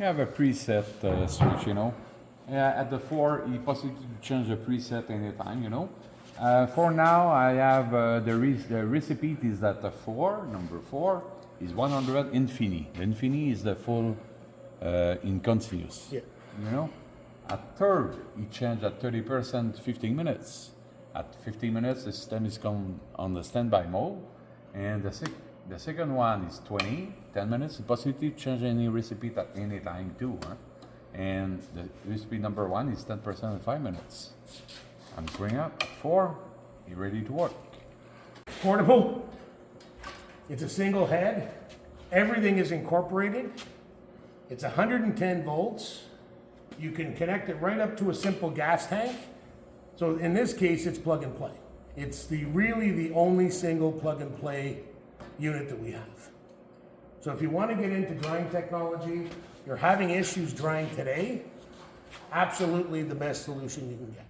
You have a preset switch, you know. At the 4, you possibility to change the preset anytime, you know. For now, I have the recipe is at the 4, number 4 is 100 infini. Infini is the full in continuous. Yeah. You know. At third, you change at 30%, 15 minutes. At 15 minutes, the system is come on the standby mode, and the second one is 20, 10 minutes. The possibility to change any recipe at any time too. Huh? And the recipe number 1 is 10% in 5 minutes. I'm bring up at 4, you're ready to work. Portable. It's a single head. Everything is incorporated. It's 110 volts. You can connect it right up to a simple gas tank. So in this case, it's plug and play. It's really the only single plug and play unit that we have. So if you want to get into drying technology, you're having issues drying today, absolutely the best solution you can get.